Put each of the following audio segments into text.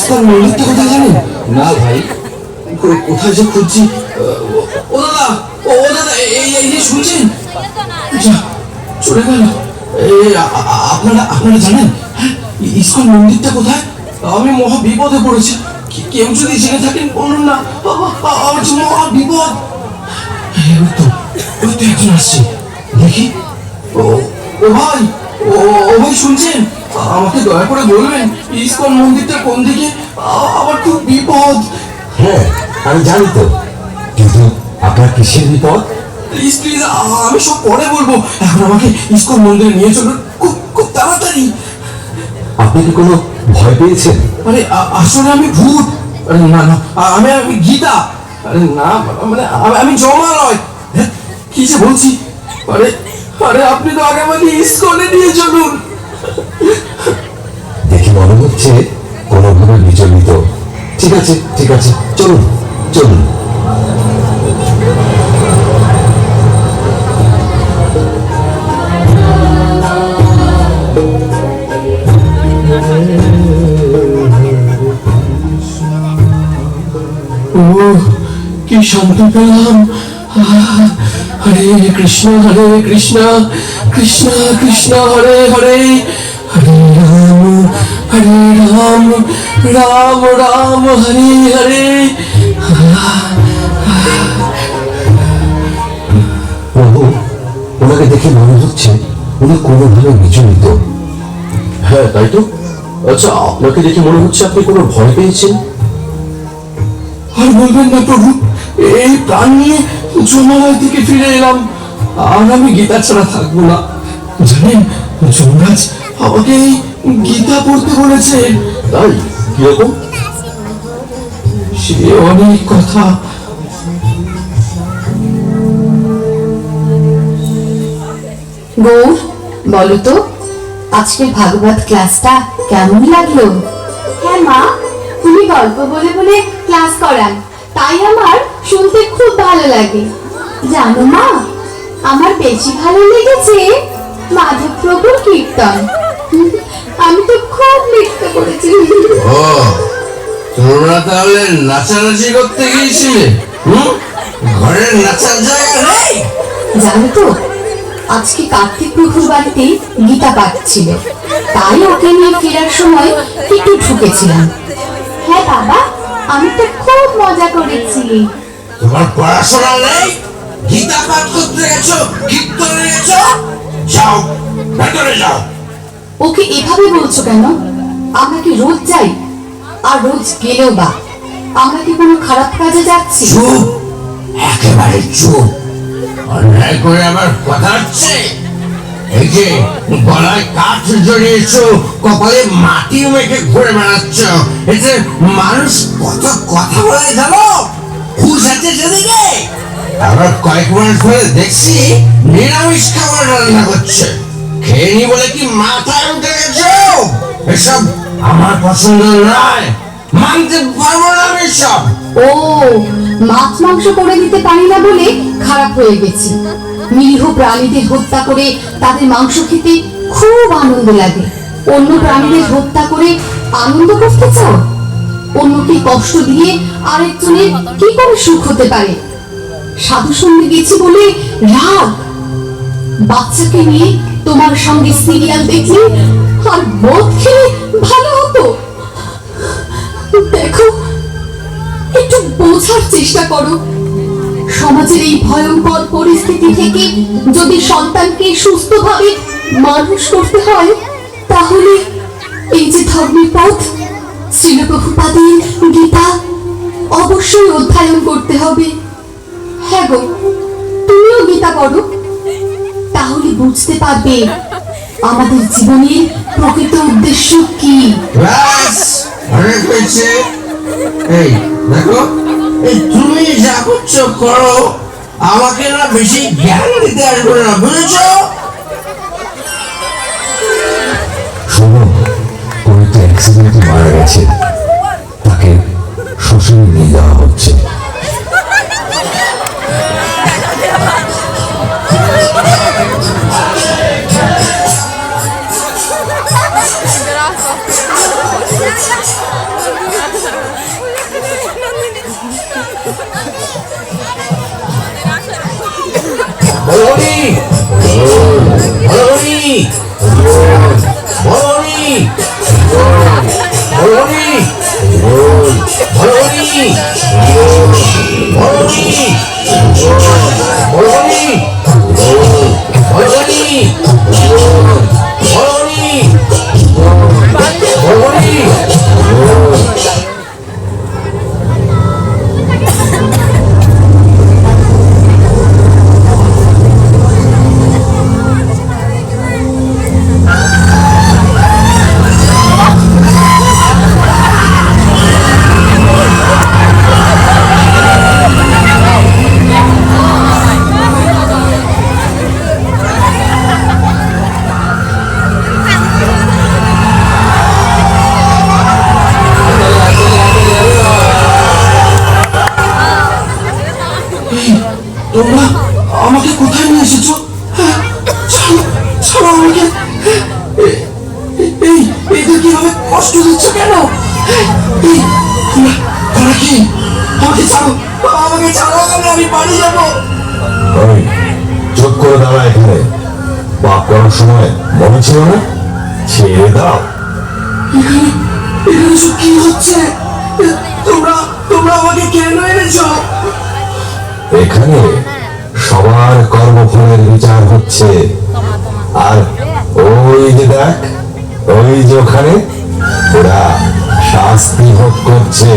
ISKCON মন্দিরটা কোথায় জানেন? না ভাই, কোথায় যে খুঁজছি। ও দাদা, ও দাদা, এই যে শুনছেন, চলে গেল। আপনারা জানেন ইসকন মন্দিরটা কোথায়? আমি মহা বিপদে পড়েছি। কেউ যদি জেনে থাকেন বলুন না, আমার যে মহা বিপদ। ওই তো একজন আসছে, দেখি। ও ভাই, ও ভাই শুনছেন? আমাকে দয়া করে বলবেন ইসকন মন্দিরটা কোন দিকে? আমার খুব বিপদ। হ্যাঁ, আমি জানি তো, কিন্তু আপনার কিসের বিপদ? প্লিজ প্লিজ, আমি সব পরে বলবো, এখন আমাকে ইসকন মন্দিরে নিয়ে চলুন, খুব খুব তাড়াতাড়ি। আপনি কি কোনো ভয় পেয়েছেন? আরে আসলে আমি ভূত। আরে না না, আমি গীতা। আরে না, মানে আমি জমা নয়। কি যে বলছি। আরে আরে আপনি তো আগে আমাকে ইসকনে নিয়ে চলুন। দেখে মনে হচ্ছে কোনোভাবে বিচলিত। ঠিক আছে ঠিক আছে, চলুন চলুন। ও কি শান্তি পেলাম। হরে কৃষ্ণ কৃষ্ণ কৃষ্ণ হরে হরে, হরে রাম রাম রাম হরে হরে। প্রভু, ওনাকে দেখে মনে হচ্ছে উনি কোনোভাবে বিচলিত। হ্যাঁ তাই তো। আচ্ছা, আপনাকে দেখে মনে হচ্ছে আপনি কোনো ভয় পেয়েছেন। আর বলবেন না প্রভু, এই প্রাণ নিয়ে যমরাজ থেকে ফিরে এলাম, আর আমি গীতা ছাড়া থাকবো না। জানেন, যমরাজ আমাকে এই গীতা পড়তে বলেছে। তাই? কিরকম? সে অনেক কথা। গৌর, বলো তো আজকের ভাগবত ক্লাসটা কেমন লাগলো? হ্যাঁ মা, তুমি গল্প বলে বলে ক্লাস করান, তাই আমার শুনতে খুব ভালো লাগে। জানো মা, আমার বেশি ভালো লেগেছে মাধব প্রভুর কীর্তন। আমি তো খুব নৃত্য করেছি। ও, তোমরা তাহলে নাচানাচি করতে গিয়েছিলে? ঘরের নাচার জায়গা নেই? জানো তো, আজকে কার্তিক প্রভুর বাড়িতে গীতা পাঠ ছিল, তাই ওকে নিয়ে ফেরার সময় একটু ঢুকেছিলাম। হ্যাঁ বাবা, আমি তো খুব মজা করেছি। তোমার পড়াশোনা নেই? গীতা পাঠ করতে গেছো, কীর্তনে গেছো? যাও, ভেতরে যাও। ওকে এভাবে বলছো কেন? আমরা কি রোজ যাই? আর রোজ গেলেও বা আমরা কি কোনো খারাপ কাজে যাচ্ছি? চুপ, একেবারে চুপ। অন্যায় করে আমার কথা হচ্ছে। এই যে গলায় কাঠ জড়িয়েছো, কপালে মাটি মেখে ঘুরে বেড়াচ্ছ, এতে মানুষ কত কথা বলে জানো? হুশ আছে সেদিকে? আবার কয়েক মাস ধরে দেখছি নিরামিষ খাবার রান্না করছে। খেয়ে নি বলে কি মাথায় উঠে গেছো? এসব আমার পছন্দ নয়, মানতে পারবো না আমি সব। ও, মাছ মাংস করে দিতে পারি না বলে খারাপ হয়ে গেছি। নিরীহ প্রাণীদের হত্যা করে তাদের মাংস খেতে খুব আনন্দ লাগে। অন্য প্রাণীদের হত্যা করে আনন্দ করতে চাও? অন্যকে কষ্ট দিয়ে আরেকজনের কি করে সুখ হতে পারে? সাধু সঙ্গে গেছি বলে রাগ? বাচ্চাকে নিয়ে তোমার সঙ্গে সিরিয়াল দেখলে আর মদ খেলে ভালো হতো। দেখো, একটু বোঝার চেষ্টা করো। সমাজের এই ভয়ঙ্কর পরিস্থিতি থেকে যদি সন্তানকে সুস্থভাবে মানুষ করতে হয়, তাহলে এই যে ধর্মের পথ, শ্রীল প্রভুপাদের গীতা অবশ্যই অধ্যয়ন করতে হবে। হ্যাঁ গো, তুমিও গীতা পড়ো, তাহলে বুঝতে পারবে আমাদের জীবনের প্রকৃত উদ্দেশ্য কি। ব্যাস, অনেক হয়েছে। এই দেখো, এই তুমি যা করছো করো, আমাকে না বেশি জ্ঞান দিতে আসবে না, বুঝেছো? শোনো, উনি তো অ্যাক্সিডেন্টে মারা গেছে, তাকে শ্বশুরে নিয়ে যাওয়া হচ্ছে। তোমরা আমাকে কোথায় নিয়ে এসেছো? ছাড়ো, ছাড়ো আমাকে। এই এদের কিভাবে কষ্ট দিচ্ছ কেন? এই তোমরা কি? আমাকে ছাড়ো, আমাকে ছাড়ো, আমি বাড়ি যাবো। চুপ করে দাঁড়া এখানে। পাপ করার সময় মনে ছিল না? ছেড়ে দাও। এখানে এখানে সব কি হচ্ছে? তোমরা তোমরা আমাকে কেন এনেছো? এখানে সবার কর্মফলের বিচার হচ্ছে। আর ওই যে দেখ, ওই যে ওখানে ওরা শাস্তি ভোগ করছে।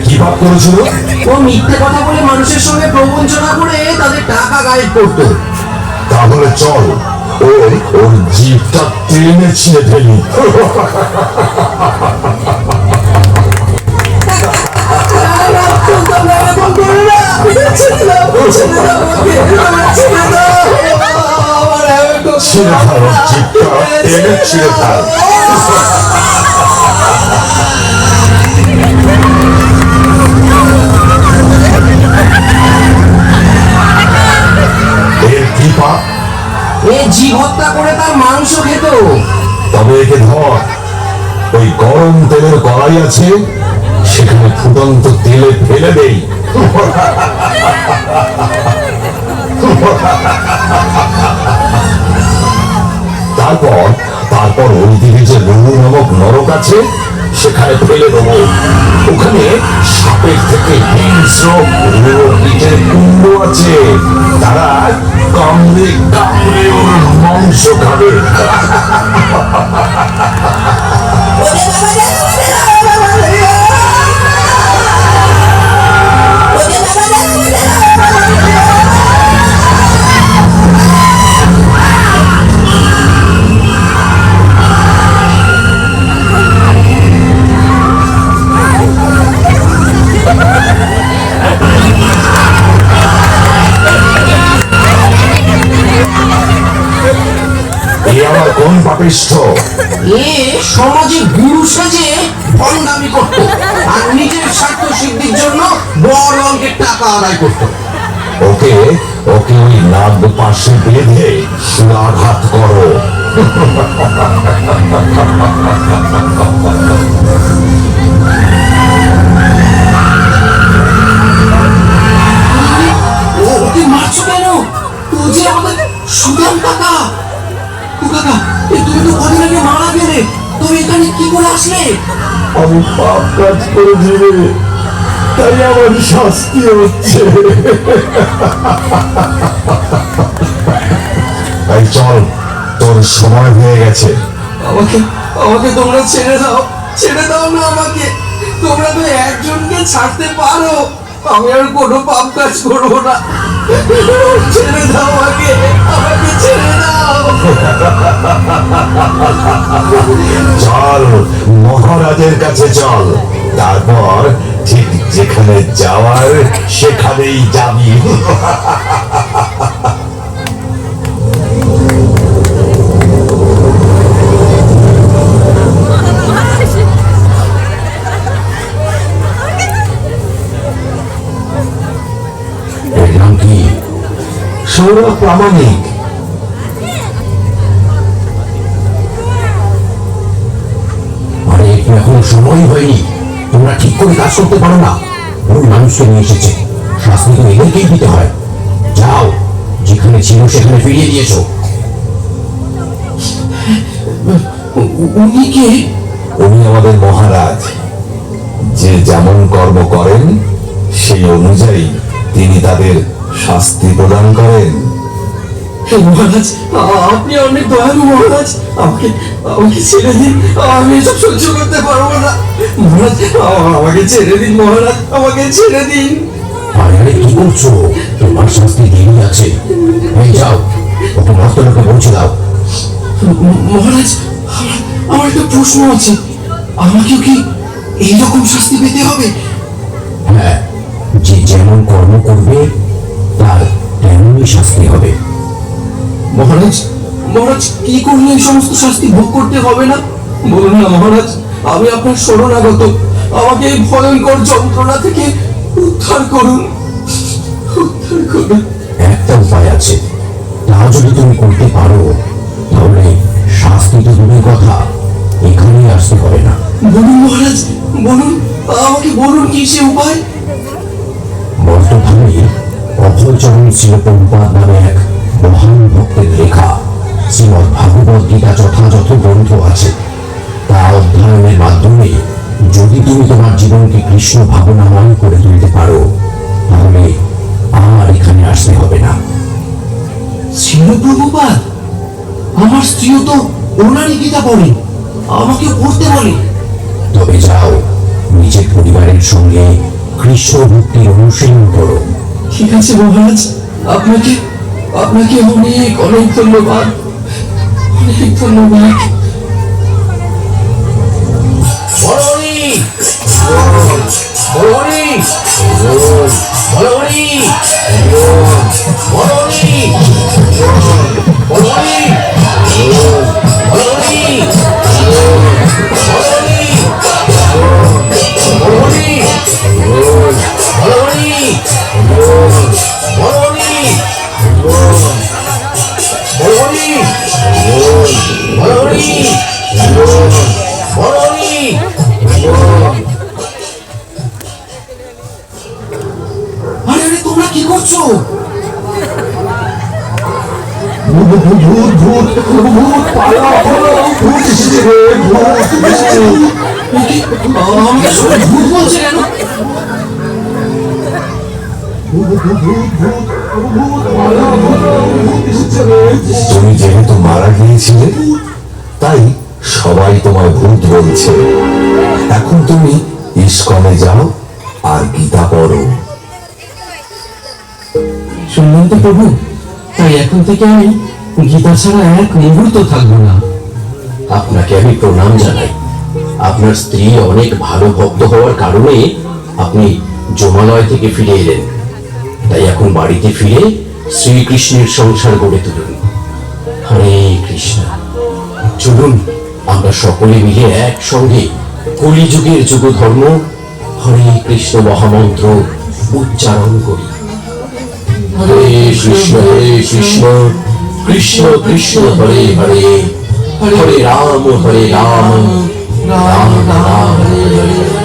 কি পাপ করেছিল? ও মিথ্যে কথা বলে মানুষের সঙ্গে প্রবঞ্চনা করে তাদের টাকা গায়েব করতো। তাহলে চল ওর জিভটা টেনে ছিঁড়ে ফেলি। ছিঁড়ে ফেল ওর জিভটা, টেনে ছিঁড়ে ফেল। এর কি পাপ? এ জীব হত্যা করে তার মাংস খেত। তবে একে ধর, ওই গরম তেলের কড়াই আছে, সেখানে ফুটন্ত তেলে ফেলে দেই। তারপর তারপর ওই দিকে যে রুহু নামক নরক আছে, সেখানে ফেলে দেবো। ওখানে সাপের থেকে হিংস্র পিঠের কুণ্ড আছে, তারা কামড়ে কামড়ে ওর মাংস খাবে। আমার কোন পাপিষ্ঠ? এ সমাজে গুরু সেজে ভণ্ডামি করত আর নিজের স্বার্থ সিদ্ধির জন্য বড় অঙ্কের টাকা আদায় করত। ওকে ওকে ওই নাগ পাশে বেঁধে আঘাত করো। ওকে মারছো কেন? ও যে আমাদের সুদাম কাকা। ও কাকা, তুমি তো কদিন আগে মারা গেলে, তুমি এখানে কি করে আসলে? আমি পাপ কাজ করেছি রে, তাই আমার শাস্তি হচ্ছে। তাই চল, তোর সময় হয়ে গেছে। আমাকে আমাকে তোমরা ছেড়ে দাও, ছেড়ে দাও না আমাকে। তোমরা তো একজনকে ছাড়তে পারো, আমি আর কোনো পাপ কাজ করবো না। ছেড়ে দাও আমাকে, আমাকে ছেড়ে দাও। চল মহারাজের কাছে চল, তারপর ঠিক যেখানে যাওয়ার সেখানেই যাবি। এর নাম কি? সৌরভ প্রামাণিক। আরে এখন সময় হয়নি, তোমরা ঠিক করে কাজ করতে পারো না। ওই মানুষকে নিয়ে এসেছে, শাস্তি তো এদেরকেই দিতে হয়। যাও, যেখানে ছিল সেখানে ফিরিয়ে দিয়েছো। উনি কে? উনি আমাদের মহারাজ। যে যেমন কর্ম করেন সেই অনুযায়ী তিনি তাদের শাস্তি প্রদান করেন। মহারাজ, আপনি অনেক দয়ালু মহারাজ। আমাকে আমাকে ছেড়ে দিন, আমি এসব সহ্য করতে পারবো না মহারাজ। আমাকে ছেড়ে দিন মহারাজ, আমাকে ছেড়ে দিন। আরে আরে, কি করছো? তোমার শাস্তি দেরি আছে। এই যাও, ওকে মস্তলোকে পৌঁছে দাও। মহারাজ, আমার একটা প্রশ্ন আছে। আমাকেও কি এইরকম শাস্তি পেতে হবে? হ্যাঁ, যে যেমন কর্ম করবে তার তেমনই শাস্তি হবে। মহারাজ, মহারাজ কি করলে এই সমস্ত শাস্তি ভোগ করতে হবে না? বলুন না মহারাজ, আমি আপনার শরণাগত। আমাকে এই ভয়ঙ্কর যন্ত্রণা থেকে উদ্ধার করুন, উদ্ধার করুন। একটা উপায় আছে, তা যদি তুমি করতে পারো তাহলে শাস্তি তো দূরের কথা, এখানেই আসতে হবে না। বলুন মহারাজ, বলুন, আমাকে বলুন কি সে উপায়? বর্তমানে অভয়চরণ শিলপ্রপাত নামে এক মহান ভক্তের লেখা শ্রীমদ্ ভাগবত গীতা যথাযথ গ্রন্থ আছে। তা অধ্যয়নের মাধ্যমে যদি তুমি তোমার জীবনকে কৃষ্ণ ভাবনাময় করে তুলতে পারো তাহলে আর এখানে আসতে হবে না। শিলপ্রভুপাদ, আমার স্ত্রীও তো ওনারই গীতা পড়ে, আমাকে পড়তে বলে। তবে যাও, নিজের পরিবারের সঙ্গে কৃষ্ণ ভক্তির অনুশীলন করো। ঠিক আছে মহারাজ, আপনাকে আপনাকে অনেক অনেক ধন্যবাদ, অনেক ধন্যবাদ। বলবনি, বলবনি, বলবনি, বলবনি, বলবনি, বলবনি, বলবনি, বলবনি, বলবনি, বলবনি, বলবনি, বলবনি। আরে আরে, তোমরা কি করছো? ভূত ভূত ভূত ভূত পালা ভূত এসেছে রে, ভূত এসেছে। আমাকে সবাই ভূত বলছে কেন? তুমি যেহেতু মারা গিয়েছিলে তাই সবাই তোমায় ভূত বলছে। এখন তুমি ইস্কনে যাও আর গীতা পড়ো। শুনলেন তো প্রভু, তাই এখন থেকে আমি গীতা ছাড়া এক মুহূর্ত থাকবো না। আপনাকে আমি প্রণাম জানাই। আপনার স্ত্রী অনেক ভালো ভক্ত হওয়ার কারণে আপনি জমালয় থেকে ফিরে এলেন। তাই এখন বাড়িতে ফিরে শ্রীকৃষ্ণের সংসার গড়ে তুলুন। হরে কৃষ্ণ। চলুন আমরা সকলে মিলে একসঙ্গে কলিযুগের যুগ ধর্ম হরে কৃষ্ণ মহামন্ত্র উচ্চারণ করি। হরে কৃষ্ণ কৃষ্ণ কৃষ্ণ হরে হরে, হরে রাম রাম রাম হরে হরে।